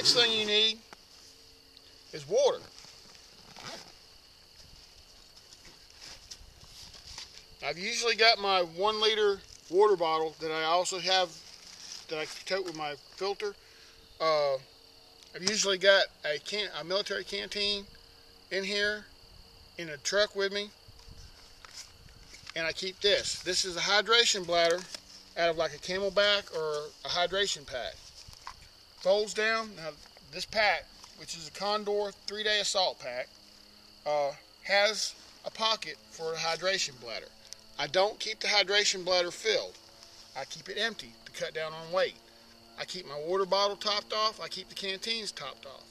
Next thing you need is water. I've usually got my 1 liter water bottle that I also have that I tote with my filter. I've usually got a military canteen in here in a truck with me, and I keep this. This is a hydration bladder out of like a Camelback or a hydration pack. Folds down. Now this pack, which is a Condor 3-day assault pack, has a pocket for a hydration bladder. I don't keep the hydration bladder filled. I keep it empty to cut down on weight. I keep my water bottle topped off. I keep the canteens topped off.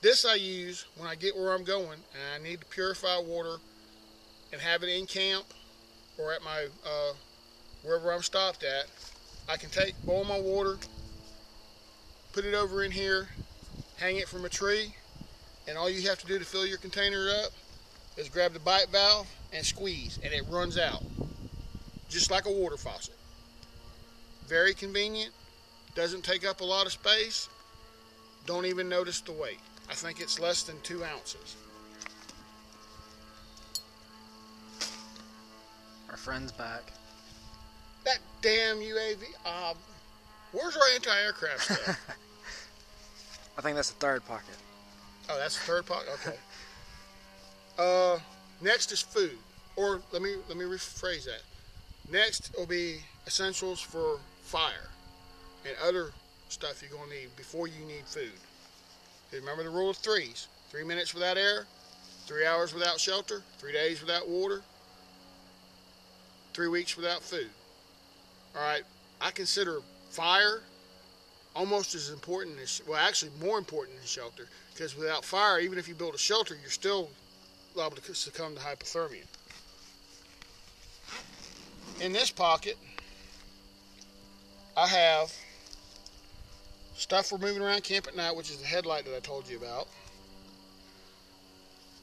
This I use when I get where I'm going and I need to purify water and have it in camp or at my wherever I'm stopped at. I can boil my water, put it over in here, hang it from a tree, and all you have to do to fill your container up is grab the bite valve and squeeze, and it runs out just like a water faucet. Very convenient, doesn't take up a lot of space, don't even notice the weight. I think it's less than 2 ounces. Our friend's back. That damn UAV. Where's our anti-aircraft stuff? I think that's the third pocket. Oh, that's the third pocket? Okay. Next is food. Or let me rephrase that. Next will be essentials for fire and other stuff you're going to need before you need food. Remember the rule of threes. 3 minutes without air, 3 hours without shelter, 3 days without water, 3 weeks without food. Alright, I consider fire almost as important as, well, actually more important than shelter, because without fire, even if you build a shelter, you're still liable to succumb to hypothermia. In this pocket, I have stuff for moving around camp at night, which is the headlight that I told you about.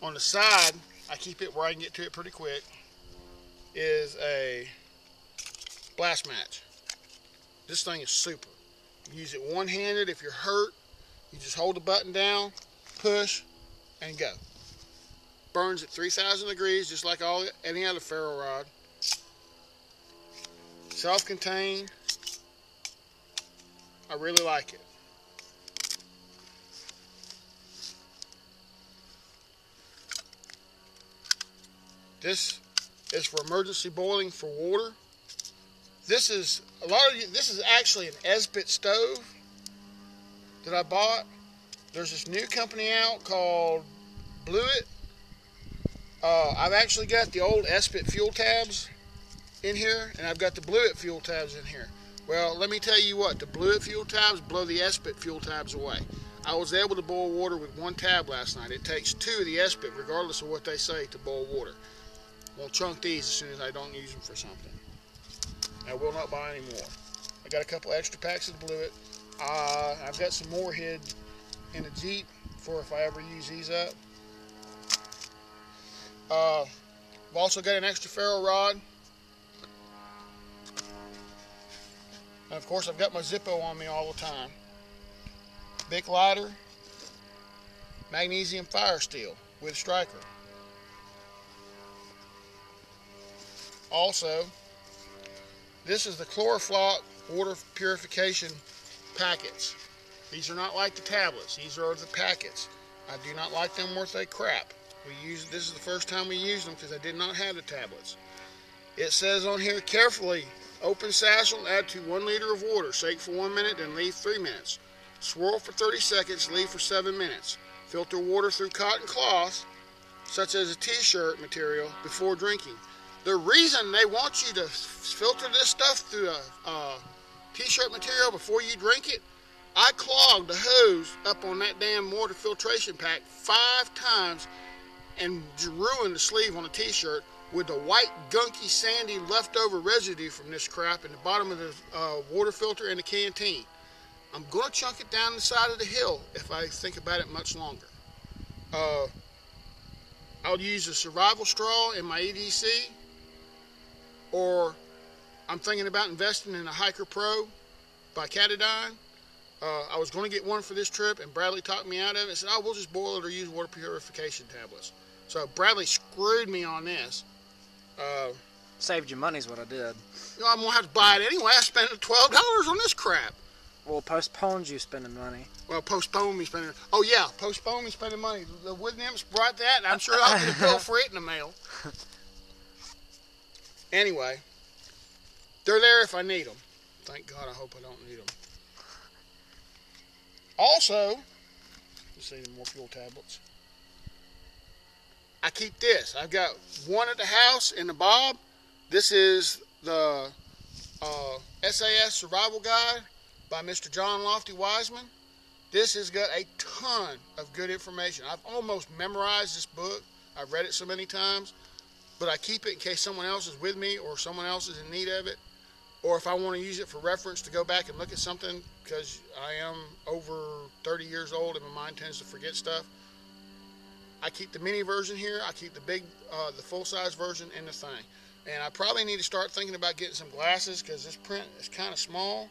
On the side, I keep it where I can get to it pretty quick, is a blast match. This thing is super. You use it one-handed. If you're hurt, you just hold the button down, push, and go. Burns at 3,000 degrees, just like any other ferro rod. Self-contained. I really like it. This is for emergency boiling for water. This is actually an Esbit stove that I bought. There's this new company out called Blueit. I've actually got the old Esbit fuel tabs in here, and I've got the Blueit fuel tabs in here. Well, let me tell you what, the Blueit fuel tabs blow the Esbit fuel tabs away. I was able to boil water with 1 tab last night. It takes 2 of the Esbit, regardless of what they say, to boil water. I'll chunk these as soon as I don't use them for something. I will not buy any more. I got a couple extra packs of Blueit. I've got some more hid in a Jeep for if I ever use these up. I've also got an extra ferro rod. And of course I've got my Zippo on me all the time. Bic lighter, magnesium fire steel with striker. Also, this is the Chlorofloc water purification packets. These are not like the tablets. These are the packets. I do not like them worth a crap. This is the first time we used them because I did not have the tablets. It says on here, carefully open satchel, add to 1 liter of water. Shake for 1 minute, then leave 3 minutes. Swirl for 30 seconds, leave for 7 minutes. Filter water through cotton cloth, such as a t-shirt material, before drinking. The reason they want you to filter this stuff through a t-shirt material before you drink it, I clogged the hose up on that damn water filtration pack 5 times and ruined the sleeve on a t-shirt with the white, gunky, sandy leftover residue from this crap in the bottom of the water filter in the canteen. I'm going to chunk it down the side of the hill if I think about it much longer. I'll use a survival straw in my EDC, or I'm thinking about investing in a Hiker Pro by Katadyn. I was going to get one for this trip, and Bradley talked me out of it and said, oh, we'll just boil it or use water purification tablets. So Bradley screwed me on this. Saved you money is what I did. I'm going to have to buy it anyway. I spent $12 on this crap. Well, postponed you spending money. Well, postpone me spending... Oh, yeah, postpone me spending money. The wood nymphs brought that, and I'm sure I'll get a bill for it in the mail. Anyway, they're there if I need them. Thank God, I hope I don't need them. Also, let's see, more fuel tablets. I keep this. I've got one at the house in the Bob. This is the SAS Survival Guide by Mr. John Lofty Wiseman. This has got a ton of good information. I've almost memorized this book. I've read it so many times, but I keep it in case someone else is with me or someone else is in need of it, or if I want to use it for reference to go back and look at something, because I am over 30 years old and my mind tends to forget stuff. I keep the mini version here. I keep the big, the full-size version in the thing. And I probably need to start thinking about getting some glasses, because this print is kind of small.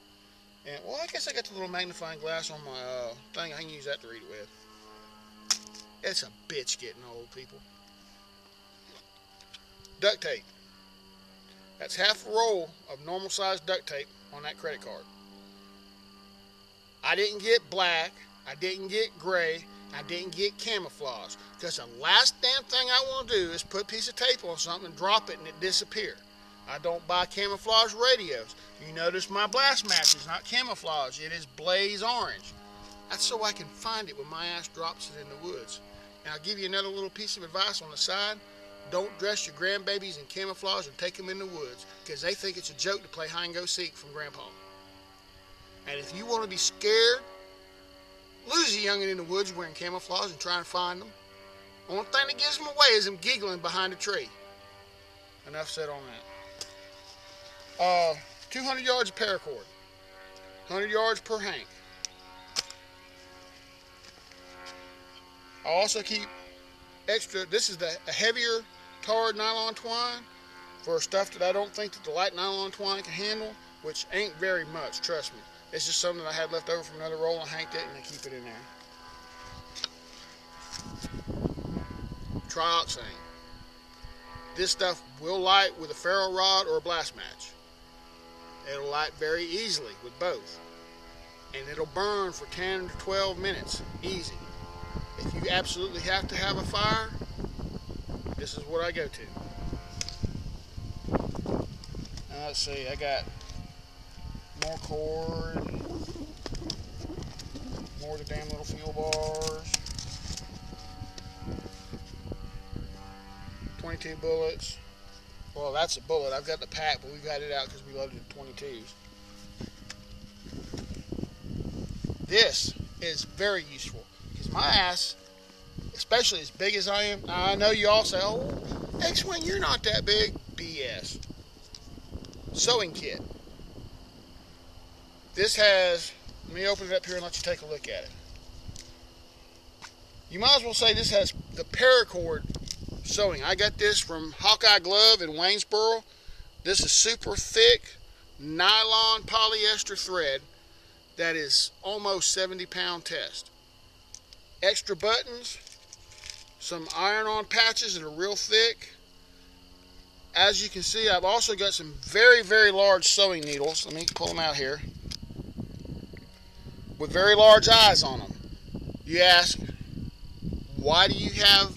And, well, I guess I got the little magnifying glass on my thing. I can use that to read it with. It's a bitch getting old, people. Duct tape. That's half a roll of normal-sized duct tape on that credit card. I didn't get black. I didn't get gray. I didn't get camouflage, because the last damn thing I want to do is put a piece of tape on something and drop it and it disappear. I don't buy camouflage radios. You notice my blast match is not camouflage. It is blaze orange. That's so I can find it when my ass drops it in the woods. And I'll give you another little piece of advice on the side. Don't dress your grandbabies in camouflage and take them in the woods, because they think it's a joke to play hide and go seek from Grandpa. And if you want to be scared, lose a youngin' in the woods wearing camouflage and trying to find them. Only thing that gives them away is them giggling behind a tree. Enough said on that. 200 yards of paracord. 100 yards per hank. I also keep extra, this is a heavier tarred nylon twine for stuff that I don't think that the light nylon twine can handle, which ain't very much, trust me. It's just something that I had left over from another roll and hanked it, and I keep it in there. Trioxane. This stuff will light with a ferro rod or a blast match. It'll light very easily with both. And it'll burn for 10 to 12 minutes. Easy. If you absolutely have to have a fire, this is what I go to. Now let's see, I got more cord, more of the damn little fuel bars, 22 bullets. Well, that's a bullet. I've got the pack, but we got it out because we loaded the 22s. This is very useful, because my ass, especially as big as I am, I know you all say, oh, X-Wing, you're not that big. BS. Sewing kit. This has, let me open it up here and let you take a look at it. You might as well say this has the paracord sewing. I got this from Hawkeye Glove in Waynesboro. This is super thick nylon polyester thread that is almost 70-pound test. Extra buttons, some iron-on patches that are real thick. As you can see, I've also got some very, very large sewing needles. Let me pull them out here. With very large eyes on them. You ask, why do you have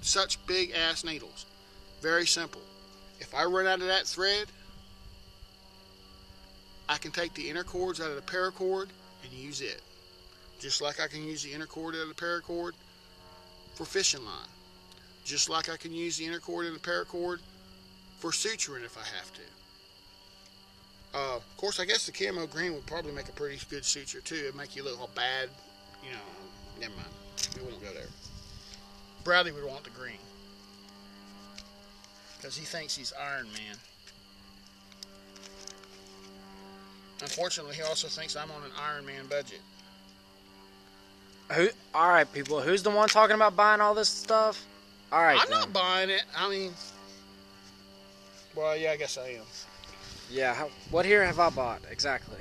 such big ass needles? Very simple. If I run out of that thread, I can take the inner cords out of the paracord and use it. Just like I can use the inner cord out of the paracord for fishing line. Just like I can use the inner cord in the paracord for suturing if I have to. Of course, I guess the camo green would probably make a pretty good suture too. It'd make you look all bad, you know. Never mind. We won't go there. Bradley would want the green, because he thinks he's Iron Man. Unfortunately, he also thinks I'm on an Iron Man budget. Alright, people, who's the one talking about buying all this stuff? Alright, I'm not buying it. I mean, well, yeah, I guess I am. Yeah, what here have I bought? Exactly.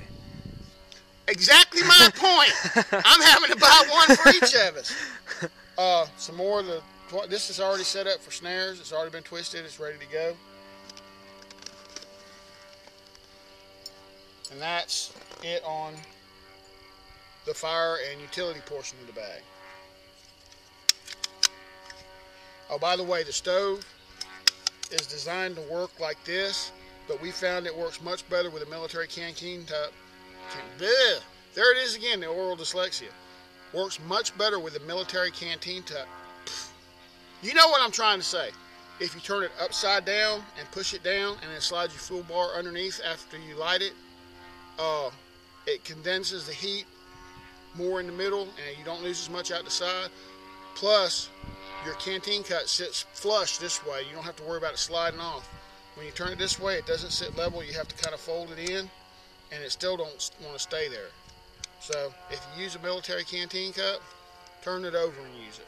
Exactly my point. I'm having to buy one for each of us. Some more of the. This is already set up for snares. It's already been twisted. It's ready to go. And that's it on the fire and utility portion of the bag. Oh, by the way, the stove is designed to work like this, but we found it works much better with a military canteen top. There it is again, the oral dyslexia. Works much better with a military canteen top. You know what I'm trying to say. If you turn it upside down and push it down and then slide your fuel bar underneath after you light it, it condenses the heat more in the middle and you don't lose as much out the side. Plus, your canteen cut sits flush this way. You don't have to worry about it sliding off. When you turn it this way, it doesn't sit level. You have to kind of fold it in, and it still don't want to stay there. So if you use a military canteen cup, turn it over and use it.